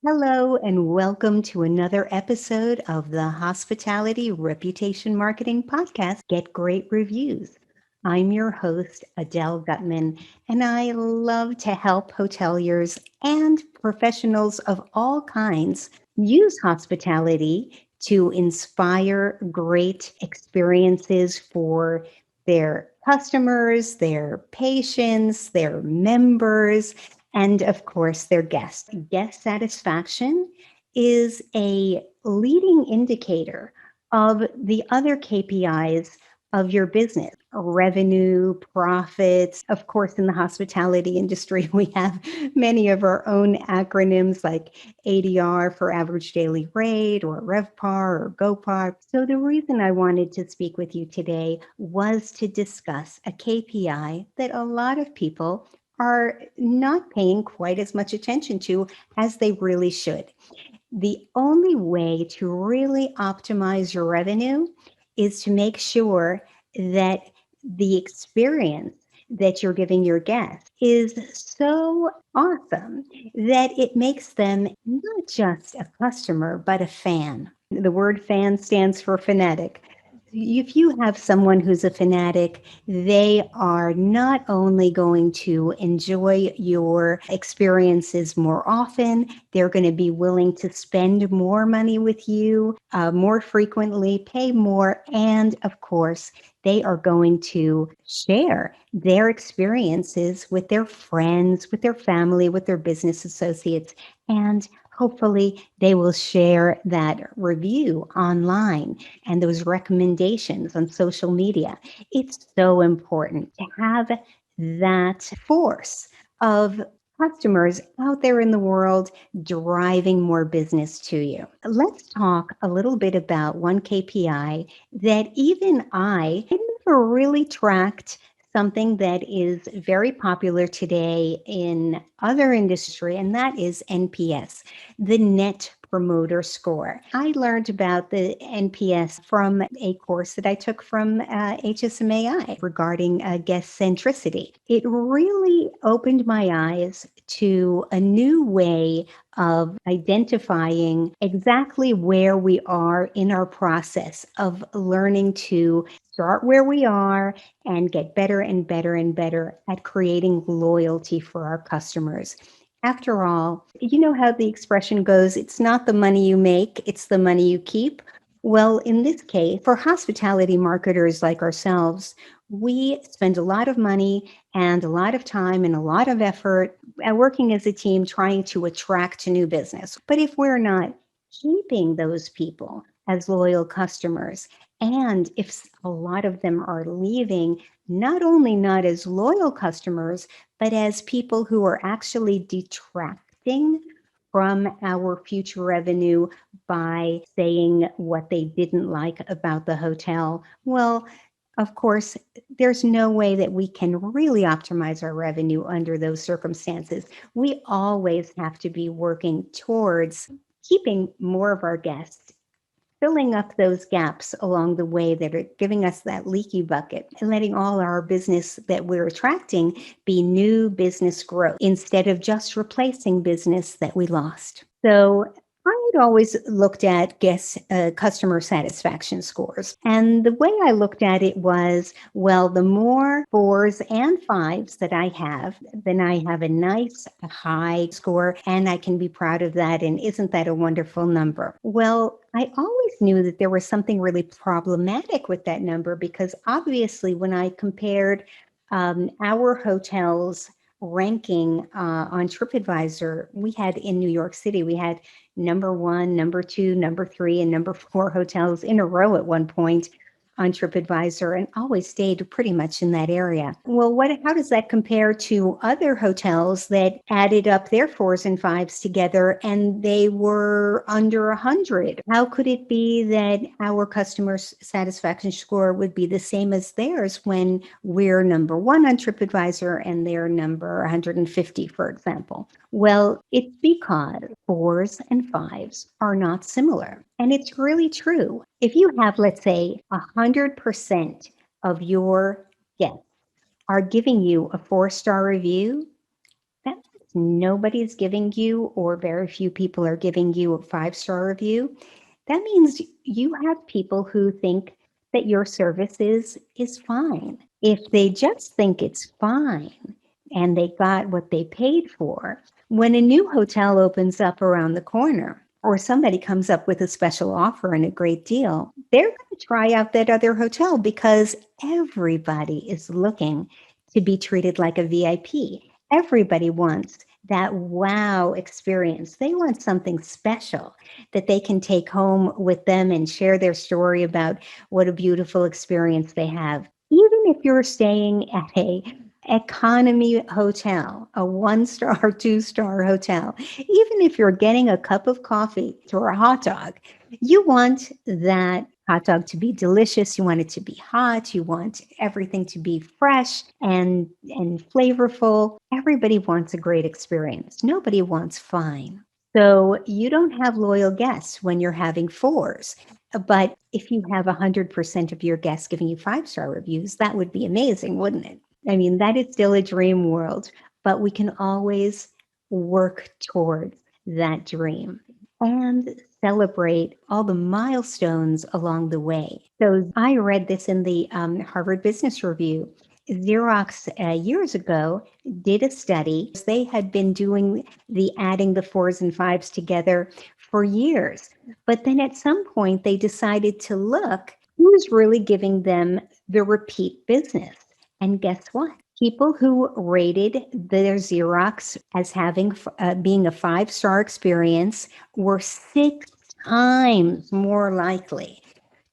Hello, and welcome to another episode of the Hospitality Reputation Marketing Podcast, Get Great Reviews. I'm your host, Adele Gutman, and I love to help hoteliers and professionals of all kinds use hospitality to inspire great experiences for their customers, their patients, their members, and of course, their guests. Guest satisfaction is a leading indicator of the other KPIs of your business: revenue, profits. Of course, in the hospitality industry, we have many of our own acronyms like ADR for average daily rate, or RevPAR, or GoPAR. So, the reason I wanted to speak with you today was to discuss a KPI that a lot of people are not paying quite as much attention to as they really should. The only way to really optimize your revenue is to make sure that the experience that you're giving your guests is so awesome that it makes them not just a customer, but a fan. The word fan stands for fanatic. If you have someone who's a fanatic, they are not only going to enjoy your experiences more often, they're going to be willing to spend more money with you more frequently, pay more, and of course, they are going to share their experiences with their friends, with their family, with their business associates, and hopefully they will share that review online and those recommendations on social media. It's so important to have that force of customers out there in the world driving more business to you. Let's talk a little bit about one KPI that even I never really tracked, something that is very popular today in other industry, and that is NPS, the Net Promoter Score. I learned about the NPS from a course that I took from HSMAI regarding guest centricity. It really opened my eyes to a new way of identifying exactly where we are in our process of learning to start where we are and get better and better and better at creating loyalty for our customers. After all, you know how the expression goes, it's not the money you make, it's the money you keep. Well, in this case, for hospitality marketers like ourselves, we spend a lot of money and a lot of time and a lot of effort working as a team trying to attract new business. But if we're not keeping those people as loyal customers, and if a lot of them are leaving, not only not as loyal customers, but as people who are actually detracting from our future revenue by saying what they didn't like about the hotel, well, of course, there's no way that we can really optimize our revenue under those circumstances. We always have to be working towards keeping more of our guests, filling up those gaps along the way that are giving us that leaky bucket, and letting all our business that we're attracting be new business growth instead of just replacing business that we lost. So I had always looked at guest customer satisfaction scores. And the way I looked at it was, well, the more fours and fives that I have, then I have a nice high score and I can be proud of that. And isn't that a wonderful number? Well, I always knew that there was something really problematic with that number, because obviously when I compared our hotels ranking on TripAdvisor, we had in New York City, we had number one, number two, number three, and number four hotels in a row at one point on TripAdvisor, and always stayed pretty much in that area. Well, how does that compare to other hotels that added up their fours and fives together and they were under 100? How could it be that our customer satisfaction score would be the same as theirs when we're number one on TripAdvisor and they're number 150, for example? Well, it's because fours and fives are not similar. And it's really true. If you have, let's say, 100% of your guests are giving you a 4-star review, that's nobody's giving you, or very few people are giving you a 5-star review, that means you have people who think that your service is fine. If they just think it's fine and they got what they paid for, when a new hotel opens up around the corner or somebody comes up with a special offer and a great deal, they're going to try out that other hotel because everybody is looking to be treated like a VIP. Everybody wants that wow experience. They want something special that they can take home with them and share their story about what a beautiful experience they have. Even if you're staying at a economy hotel, a 1-star, 2-star hotel, even if you're getting a cup of coffee or a hot dog, you want that hot dog to be delicious. You want it to be hot. You want everything to be fresh and flavorful. Everybody wants a great experience. Nobody wants fine. So you don't have loyal guests when you're having 4s. But if you have 100% of your guests giving you 5-star reviews, that would be amazing, wouldn't it? I mean, that is still a dream world, but we can always work towards that dream and celebrate all the milestones along the way. So I read this in the Harvard Business Review. Xerox years ago did a study. They had been doing the adding the 4s and 5s together for years. But then at some point, they decided to look who's really giving them the repeat business. And guess what? People who rated their Xerox as having being a 5-star experience were 6 times more likely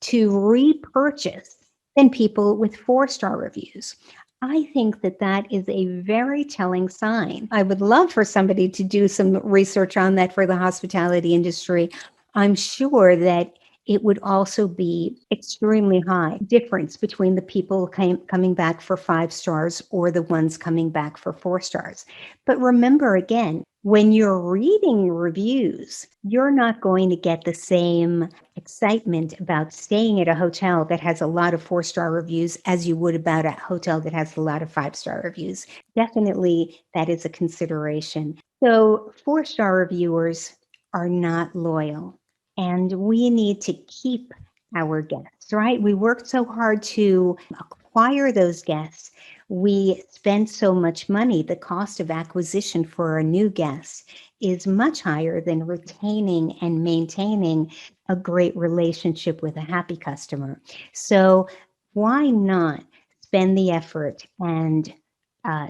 to repurchase than people with 4-star reviews. I think that that is a very telling sign. I would love for somebody to do some research on that for the hospitality industry. I'm sure that it would also be extremely high difference between the people coming back for 5 stars or the ones coming back for 4 stars. But remember again, when you're reading reviews, you're not going to get the same excitement about staying at a hotel that has a lot of 4-star reviews as you would about a hotel that has a lot of 5-star reviews. Definitely, that is a consideration. So 4-star reviewers are not loyal, and we need to keep our guests, right? We worked so hard to acquire those guests. We spend so much money. The cost of acquisition for a new guest is much higher than retaining and maintaining a great relationship with a happy customer. So why not spend the effort and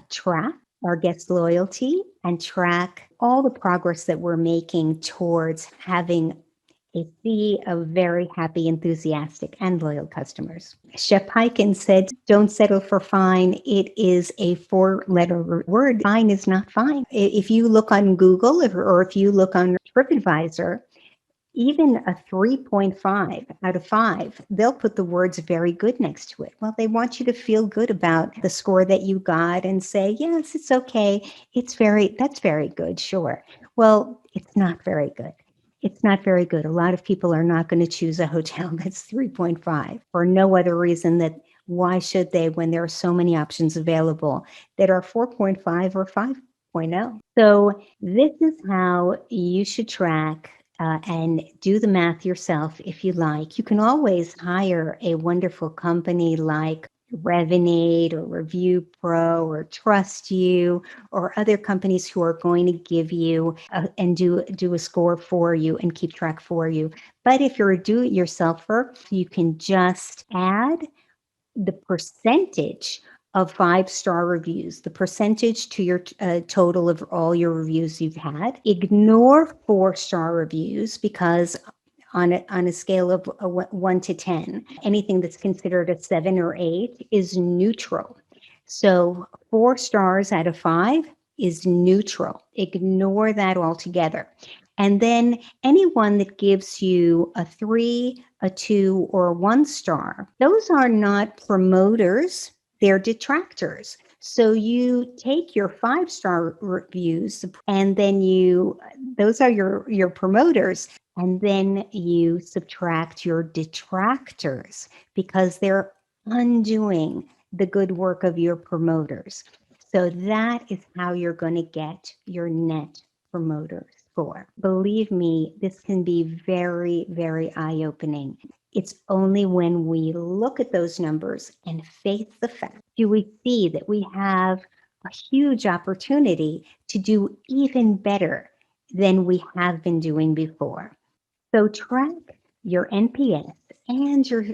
track our guest loyalty and track all the progress that we're making towards having a sea of very happy, enthusiastic, and loyal customers. Shep Hyken said, don't settle for fine. It is a 4-letter word. Fine is not fine. If you look on Google or if you look on TripAdvisor, even a 3.5 out of 5, they'll put the words very good next to it. Well, they want you to feel good about the score that you got and say, yes, it's okay. That's very good, sure. Well, it's not very good. It's not very good. A lot of people are not going to choose a hotel that's 3.5 for no other reason that why should they when there are so many options available that are 4.5 or 5.0. So this is how you should track and do the math yourself if you like. You can always hire a wonderful company like Revenate or Review Pro or Trust You or other companies who are going to give you and do a score for you and keep track for you. But if you're a do-it-yourselfer, you can just add the percentage of 5-star reviews, the percentage to your total of all your reviews you've had. Ignore 4-star reviews because on a scale of 1 to 10, anything that's considered a 7 or 8 is neutral. So 4 stars out of 5 is neutral. Ignore that altogether. And then anyone that gives you a 3, a 2, or a 1 star, those are not promoters, they're detractors. So you take your 5-star reviews and then those are your promoters, and then you subtract your detractors because they're undoing the good work of your promoters. So that is how you're going to get your net promoter score. Believe me, this can be very, very eye-opening. It's only when we look at those numbers and face the fact do we see that we have a huge opportunity to do even better than we have been doing before. So track your NPS and your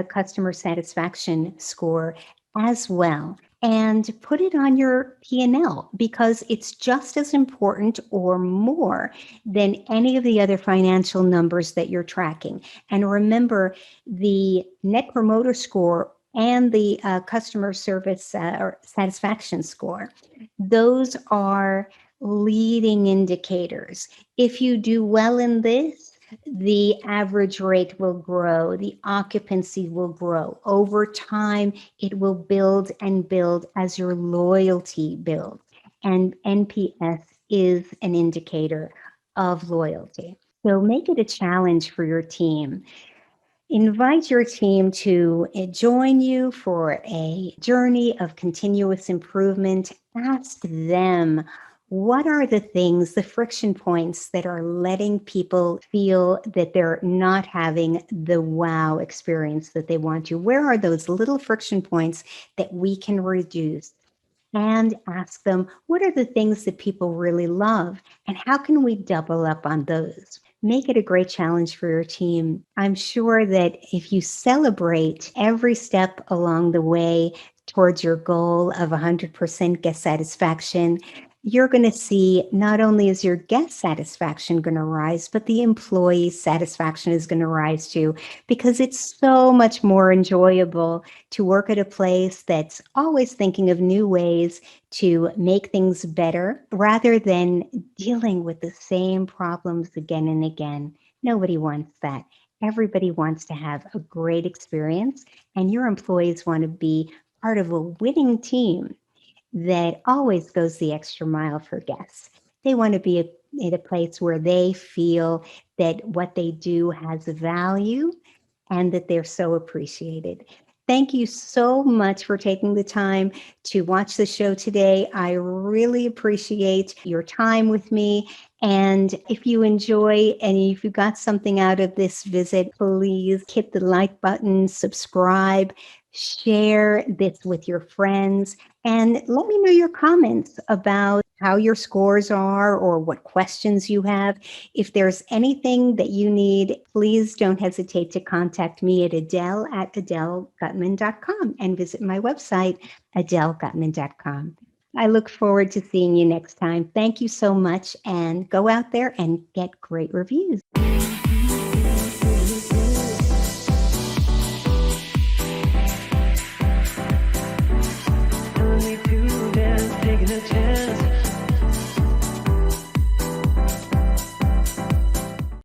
customer satisfaction score as well, and put it on your P&L because it's just as important or more than any of the other financial numbers that you're tracking. And remember, the Net Promoter Score and the customer service or satisfaction score, those are leading indicators. If you do well in this, the average rate will grow, the occupancy will grow. Over time, it will build and build as your loyalty builds. And NPS is an indicator of loyalty. So make it a challenge for your team. Invite your team to join you for a journey of continuous improvement. Ask them, what are the things, the friction points that are letting people feel that they're not having the wow experience that they want to? Where are those little friction points that we can reduce? And ask them, what are the things that people really love? And how can we double up on those? Make it a great challenge for your team. I'm sure that if you celebrate every step along the way towards your goal of 100% guest satisfaction, you're going to see not only is your guest satisfaction going to rise, but the employee satisfaction is going to rise too, because it's so much more enjoyable to work at a place that's always thinking of new ways to make things better rather than dealing with the same problems again and again. Nobody wants that. Everybody wants to have a great experience, and your employees want to be part of a winning team that always goes the extra mile for guests. They want to be in a place where they feel that what they do has value and that they're so appreciated. Thank you so much for taking the time to watch the show today. I really appreciate your time with me. And if you enjoy and if you got something out of this visit, please hit the like button, subscribe, share this with your friends, and let me know your comments about how your scores are or what questions you have. If there's anything that you need, please don't hesitate to contact me at adelegutman.com and visit my website, adelegutman.com. I look forward to seeing you next time. Thank you so much, and go out there and get great reviews.